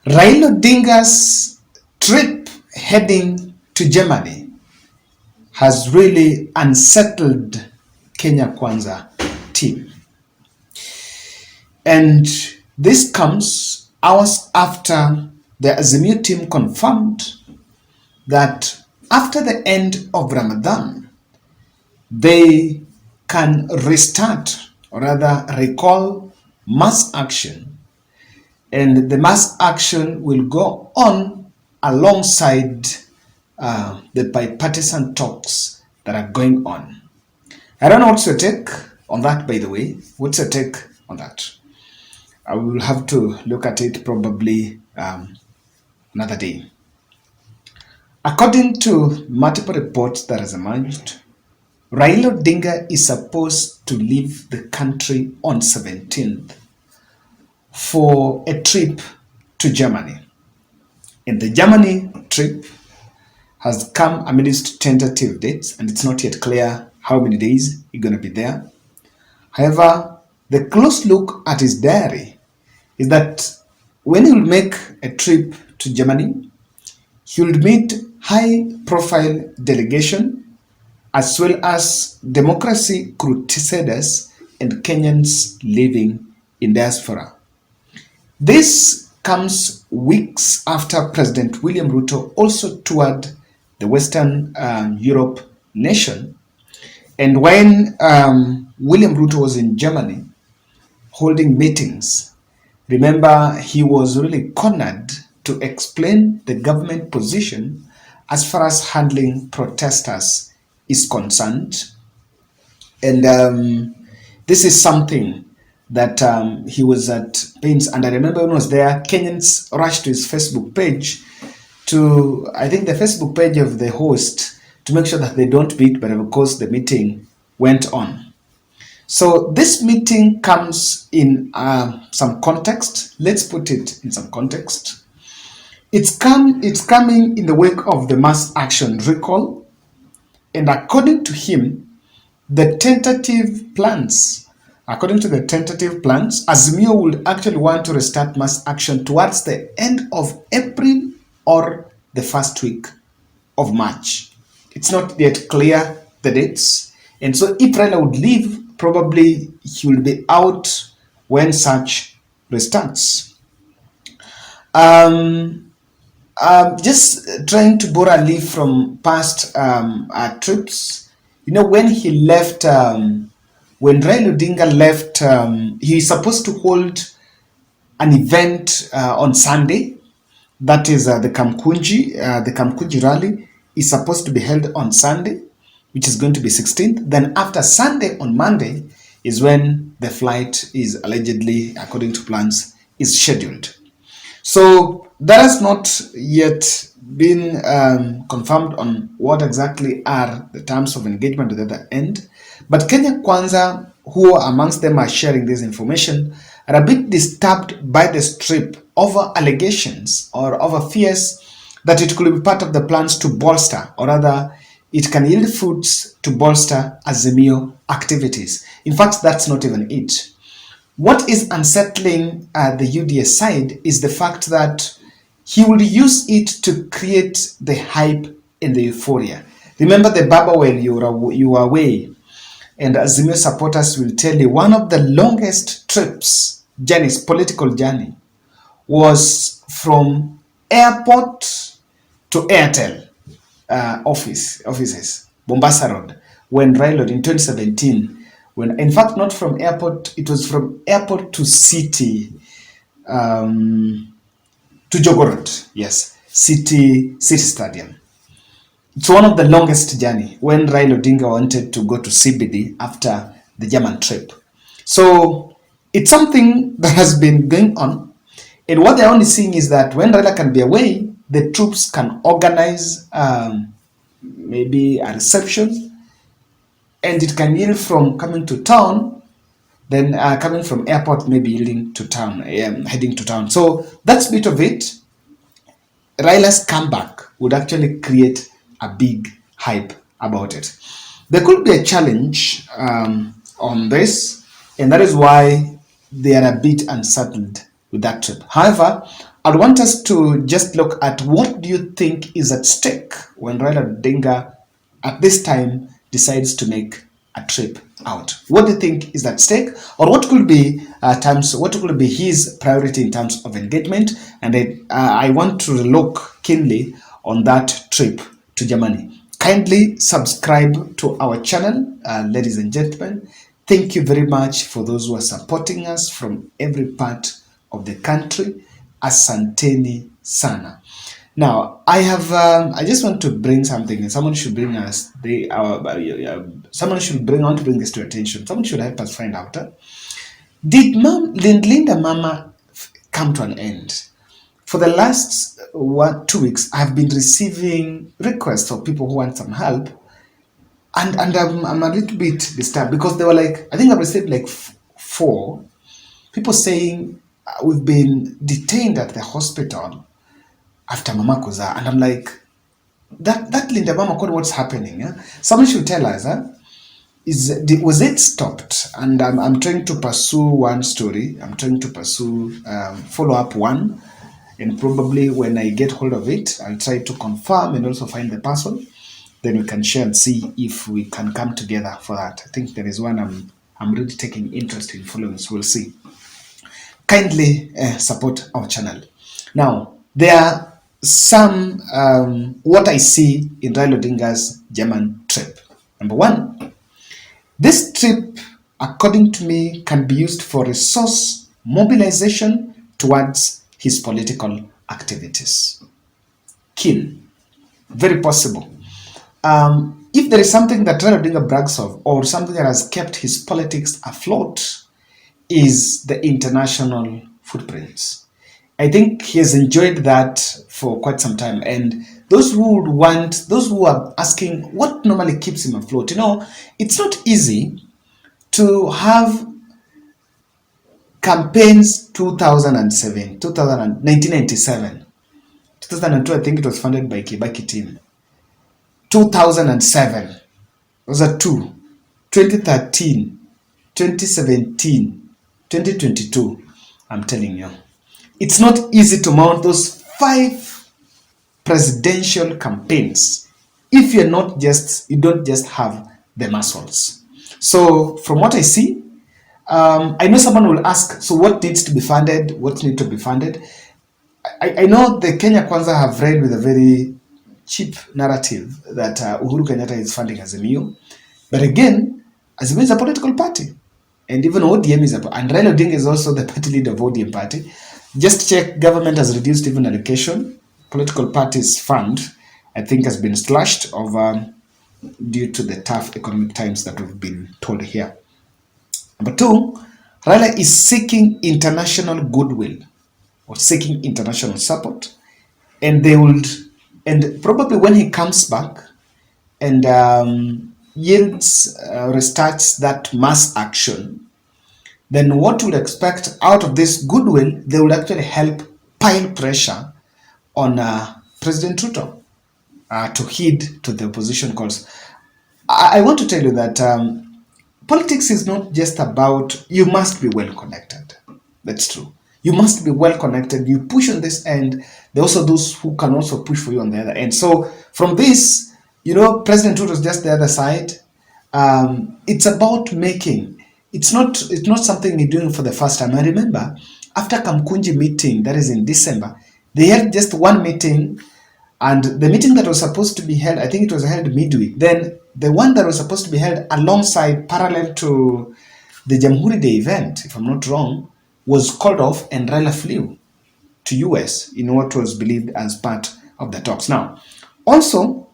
Raila Odinga's trip heading to Germany has really unsettled Kenya Kwanza team. And this comes hours after the Azimio team confirmed that after the end of Ramadan, they can restart, or rather recall, mass action. And the mass action will go on alongside the bipartisan talks that are going on. I don't know what's your take on that, by the way. What's your take on that? I will have to look at it probably another day. According to multiple reports that has emerged, Raila Odinga is supposed to leave the country on 17th for a trip to Germany. And the Germany trip has come amidst tentative dates, and it's not yet clear how many days he's going to be there. However, the close look at his diary is that when he will make a trip to Germany, he will meet high-profile delegation as well as democracy crusaders and Kenyans living in diaspora. This comes weeks after President William Ruto also toured the Western Europe nation. And when William Ruto was in Germany holding meetings, remember, he was really cornered to explain the government position as far as handling protesters is concerned. And this is something that he was at pains. And I remember when I was there, Kenyans rushed to his Facebook page to, I think, the Facebook page of the host to make sure that they don't meet, but of course the meeting went on. So this meeting comes in some context. Let's put it in some context. It's coming in the wake of the mass action recall, and according to him, according to the tentative plans, Azimio would actually want to restart mass action towards the end of April or the first week of March. It's not yet clear the dates, and so if Raila would leave, probably he will be out when such restarts. Just trying to borrow a leaf from past trips. You know, when he left, when Raila Odinga left, he's supposed to hold an event on Sunday. That is the Kamkunji rally is supposed to be held on Sunday, which is going to be 16th. Then after Sunday, on Monday, is when the flight is allegedly, according to plans, is scheduled. So that has not yet been confirmed on what exactly are the terms of engagement at the other end. But Kenya Kwanza, who amongst them are sharing this information, are a bit disturbed by this trip over allegations or over fears that it could be part of the plans to bolster, or rather, it can yield fruits to bolster Azimio activities. In fact, that's not even it. What is unsettling the UDA side is the fact that he will use it to create the hype and the euphoria. Remember the Baba when you were away, and Azimio supporters will tell you one of the longest journeys, political journey, was from airport to Airtel offices, Mombasa Road, when Raila in 2017, when in fact not from airport, it was from airport to city, to Jogorod, yes, city stadium. It's one of the longest journey when Raila Odinga wanted to go to CBD after the German trip. So it's something that has been going on, and what they're only seeing is that when Raila can be away, the troops can organize maybe a reception, and it can yield from coming to town, then coming from airport, maybe yielding to town, heading to town. So that's a bit of it. Raila's comeback would actually create a big hype about it. There could be a challenge on this, and that is why they are a bit unsettled with that trip. However, I want us to just look at what do you think is at stake when Raila Odinga at this time decides to make a trip out. What do you think is at stake, or what could be what could be his priority in terms of engagement? And I want to look keenly on that trip to Germany. Kindly subscribe to our channel, ladies and gentlemen. Thank you very much for those who are supporting us from every part of the country. Asanteni sana. Now, I just want to bring something, and someone should bring us someone should want to bring this to attention. Someone should help us find out. Did Linda Mama come to an end? For the last 2 weeks, I've been receiving requests of people who want some help, and I'm a little bit disturbed because they were like, I think I've received like 4 people saying we've been detained at the hospital after Mama Kuza, and I'm like, that Linda Mama, what's happening? Yeah? Someone should tell us. Was it stopped? And I'm trying to pursue one story. I'm trying to pursue follow up one, and probably when I get hold of it, I'll try to confirm and also find the person. Then we can share and see if we can come together for that. I think there is one I'm really taking interest in following, so we'll see. Kindly support our channel. Now, there are some what I see in Raila Odinga's German trip. Number one, this trip, according to me, can be used for resource mobilization towards his political activities. Keen, very possible. If there is something that Raila Odinga brags of, or something that has kept his politics afloat, is the international footprints. I think he has enjoyed that for quite some time. And those who are asking what normally keeps him afloat, it's not easy to have campaigns 1997, 2002, I think it was funded by Kibaki team. 2007, those are 2. 2013, 2017, 2022, I'm telling you. It's not easy to mount those 5 presidential campaigns if you don't just have the muscles. So from what I see, I know someone will ask, so what needs to be funded? What needs to be funded? I know the Kenya Kwanza have read with a very cheap narrative that Uhuru Kenyatta is funding Azimio. But again, Azimio is a political party. And even ODM is and Raila Odinga is also the party leader of ODM party. Just check, government has reduced even education. Political parties fund, I think, has been slashed due to the tough economic times that we've been told here. Number 2, Raila is seeking international goodwill or seeking international support, and probably when he comes back and restarts that mass action, then what we'll expect out of this goodwill, they will actually help pile pressure on President Ruto to heed to the opposition calls. I want to tell you that politics is not just about, you must be well connected. That's true. You must be well connected. You push on this end. There are also those who can also push for you on the other end. So from this, President Ruto is just the other side. It's about making. It's not something you're doing for the first time. I remember after Kamkunji meeting, that is in December, they had just one meeting, and the meeting that was supposed to be held, I think it was held midweek. Then the one that was supposed to be held alongside, parallel to the Jamhuri Day event, if I'm not wrong, was called off, and Raila flew to US in what was believed as part of the talks. Now, also,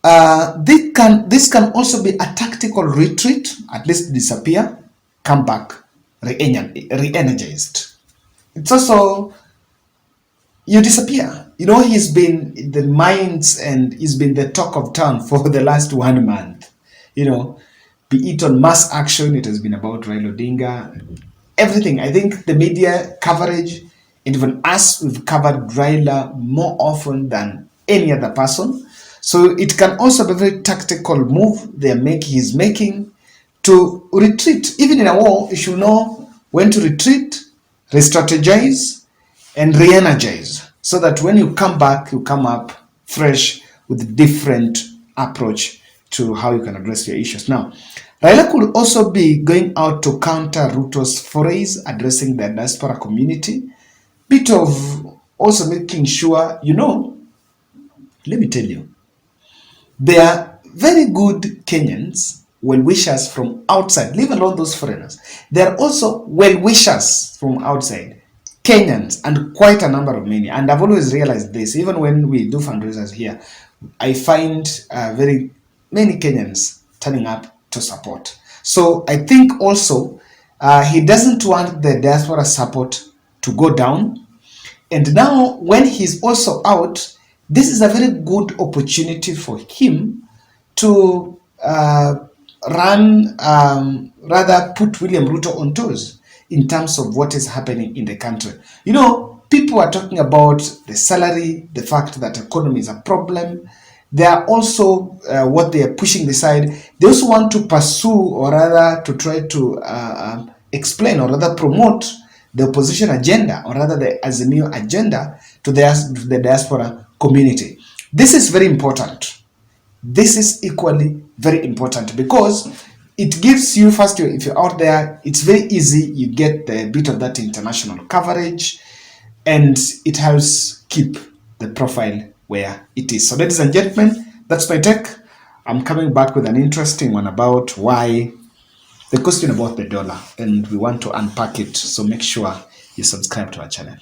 this can also be a tactical retreat, at least disappear, come back, re-energized. It's also, you disappear. He's been in the minds and he's been the talk of town for the last 1 month. Be it on mass action, it has been about Raila Odinga, everything. I think the media coverage, and even us, we've covered Raila more often than any other person. So it can also be a very tactical move he's making to retreat. Even in a war, you should know when to retreat, re-strategize, and re-energize, so that when you come back, you come up fresh with a different approach to how you can address your issues. Now, Raila could also be going out to counter Ruto's forays addressing the diaspora community, bit of also making sure, let me tell you, there are very good Kenyans, well-wishers from outside, leave alone those foreigners. There are also well-wishers from outside, Kenyans, and quite a number of many. And I've always realized this, even when we do fundraisers here, I find very many Kenyans turning up to support. So I think also he doesn't want the diaspora support to go down. And now, when he's also out, this is a very good opportunity for him to rather put William Ruto on toes in terms of what is happening in the country. People are talking about the salary, the fact that economy is a problem. They are also what they are pushing aside. They also want to pursue, or rather to try to explain, or rather promote the opposition agenda, or rather the Azimio agenda to the diaspora community. This is very important. This is equally very important because it gives you, first, if you're out there, it's very easy. You get a bit of that international coverage, and it helps keep the profile where it is. So, ladies and gentlemen, that's my take. I'm coming back with an interesting one about why the question about the dollar, and we want to unpack it. So make sure you subscribe to our channel.